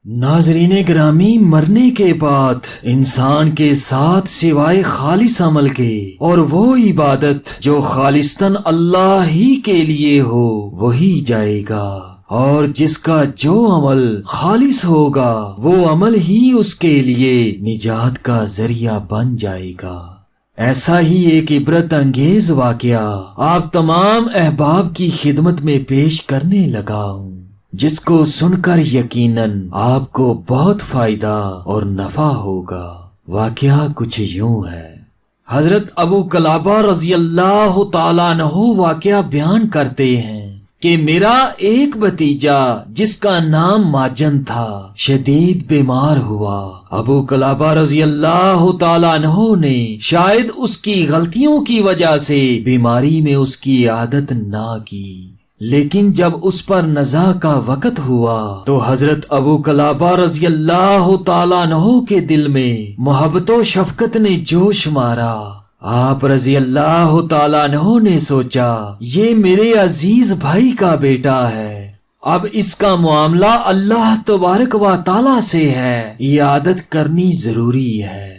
ناظرین گرامی، مرنے کے بعد انسان کے ساتھ سوائے خالص عمل کے اور وہ عبادت جو خالصتاً اللہ ہی کے لیے ہو وہی جائے گا، اور جس کا جو عمل خالص ہوگا وہ عمل ہی اس کے لیے نجات کا ذریعہ بن جائے گا۔ ایسا ہی ایک عبرت انگیز واقعہ آپ تمام احباب کی خدمت میں پیش کرنے لگا ہوں، جس کو سن کر یقیناً آپ کو بہت فائدہ اور نفع ہوگا۔ واقعہ کچھ یوں ہے۔ حضرت ابو قلابہ رضی اللہ تعالیٰ عنہ واقعہ بیان کرتے ہیں کہ میرا ایک بھتیجا جس کا نام ماجن تھا شدید بیمار ہوا۔ ابو قلابہ رضی اللہ تعالیٰ عنہ نے شاید اس کی غلطیوں کی وجہ سے بیماری میں اس کی عادت نہ کی، لیکن جب اس پر نزا کا وقت ہوا تو حضرت ابو قلابہ رضی اللہ تعالیٰ عنہ کے دل میں محبت و شفقت نے جوش مارا۔ آپ رضی اللہ تعالیٰ عنہ نے سوچا یہ میرے عزیز بھائی کا بیٹا ہے، اب اس کا معاملہ اللہ تبارک و تعالیٰ سے ہے، عیادت کرنی ضروری ہے۔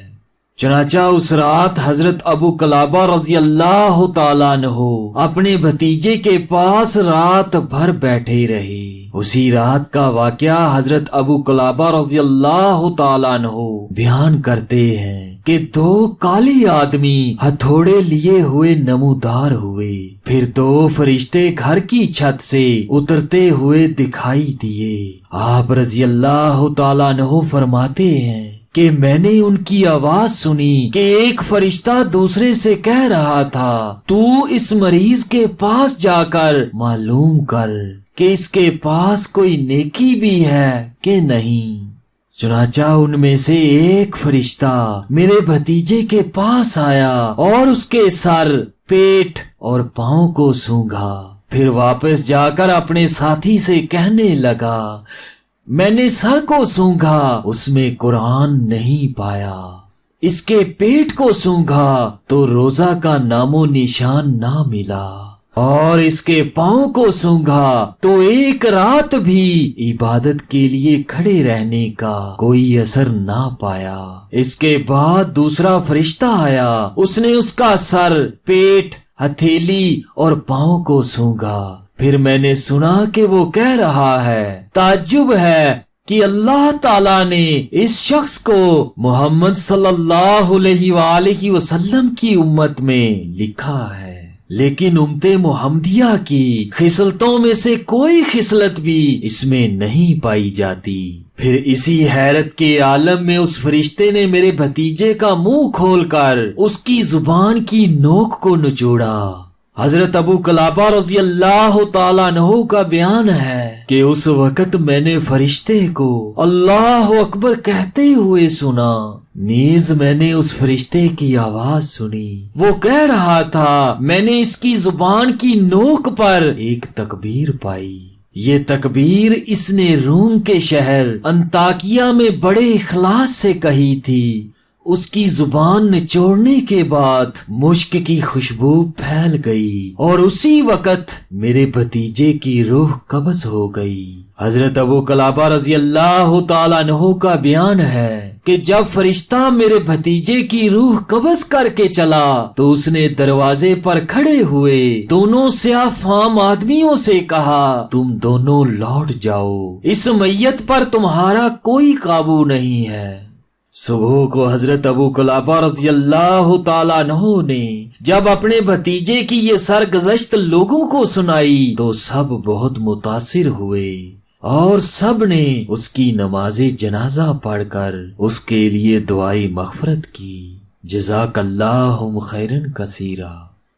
چنانچہ اس رات حضرت ابو قلابہ رضی اللہ تعالیٰ عنہ اپنے بھتیجے کے پاس رات بھر بیٹھے رہے۔ اسی رات کا واقعہ حضرت ابو قلابہ رضی اللہ تعالیٰ عنہ بیان کرتے ہیں کہ دو کالے آدمی ہتھوڑے لیے ہوئے نمودار ہوئے، پھر دو فرشتے گھر کی چھت سے اترتے ہوئے دکھائی دیے۔ آپ رضی اللہ تعالیٰ عنہ فرماتے ہیں کہ میں نے ان کی آواز سنی کہ ایک فرشتہ دوسرے سے کہہ رہا تھا تو اس مریض کے پاس جا کر معلوم کر کہ اس کے پاس کوئی نیکی بھی ہے کہ نہیں۔ چنانچہ ان میں سے ایک فرشتہ میرے بھتیجے کے پاس آیا اور اس کے سر، پیٹ اور پاؤں کو سونگھا، پھر واپس جا کر اپنے ساتھی سے کہنے لگا میں نے سر کو سونگھا، اس میں قرآن نہیں پایا، اس کے پیٹ کو سونگھا تو روزہ کا نام و نشان نہ ملا، اور اس کے پاؤں کو سونگھا تو ایک رات بھی عبادت کے لیے کھڑے رہنے کا کوئی اثر نہ پایا۔ اس کے بعد دوسرا فرشتہ آیا، اس نے اس کا سر، پیٹ، ہتھیلی اور پاؤں کو سونگھا، پھر میں نے سنا کہ وہ کہہ رہا ہے تعجب ہے کہ اللہ تعالیٰ نے اس شخص کو محمد صلی اللہ علیہ وآلہ وسلم کی امت میں لکھا ہے، لیکن امت محمدیہ کی خصلتوں میں سے کوئی خصلت بھی اس میں نہیں پائی جاتی۔ پھر اسی حیرت کے عالم میں اس فرشتے نے میرے بھتیجے کا منہ کھول کر اس کی زبان کی نوک کو نچوڑا۔ حضرت ابو قلابہ رضی اللہ تعالیٰ عنہ کا بیان ہے کہ اس وقت میں نے فرشتے کو اللہ اکبر کہتے ہوئے سنا، نیز میں نے اس فرشتے کی آواز سنی، وہ کہہ رہا تھا میں نے اس کی زبان کی نوک پر ایک تکبیر پائی، یہ تکبیر اس نے روم کے شہر انطاکیہ میں بڑے اخلاص سے کہی تھی۔ اس کی زبان نچوڑنے کے بعد مشک کی خوشبو پھیل گئی اور اسی وقت میرے بھتیجے کی روح قبض ہو گئی۔ حضرت ابو قلابہ رضی اللہ تعالیٰ عنہ کا بیان ہے کہ جب فرشتہ میرے بھتیجے کی روح قبض کر کے چلا تو اس نے دروازے پر کھڑے ہوئے دونوں سیاہ فام آدمیوں سے کہا تم دونوں لوٹ جاؤ، اس میت پر تمہارا کوئی قابو نہیں ہے۔ صبح کو حضرت ابو قلابہ رضی اللہ تعالیٰ عنہ نے جب اپنے بھتیجے کی یہ سرگزشت لوگوں کو سنائی تو سب بہت متاثر ہوئے اور سب نے اس کی نماز جنازہ پڑھ کر اس کے لیے دعائے مغفرت کی۔ جزاک اللہم خیرن کثیرا۔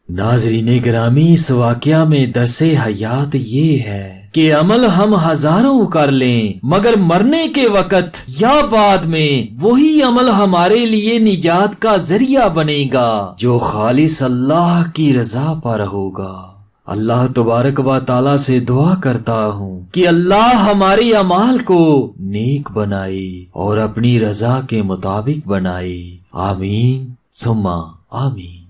ناظرین گرامی، اس واقعہ میں درس حیات یہ ہے کہ عمل ہم ہزاروں کر لیں مگر مرنے کے وقت یا بعد میں وہی عمل ہمارے لیے نجات کا ذریعہ بنے گا جو خالص اللہ کی رضا پر ہوگا۔ اللہ تبارک و تعالیٰ سے دعا کرتا ہوں کہ اللہ ہمارے اعمال کو نیک بنائے اور اپنی رضا کے مطابق بنائے۔ آمین ثم آمین۔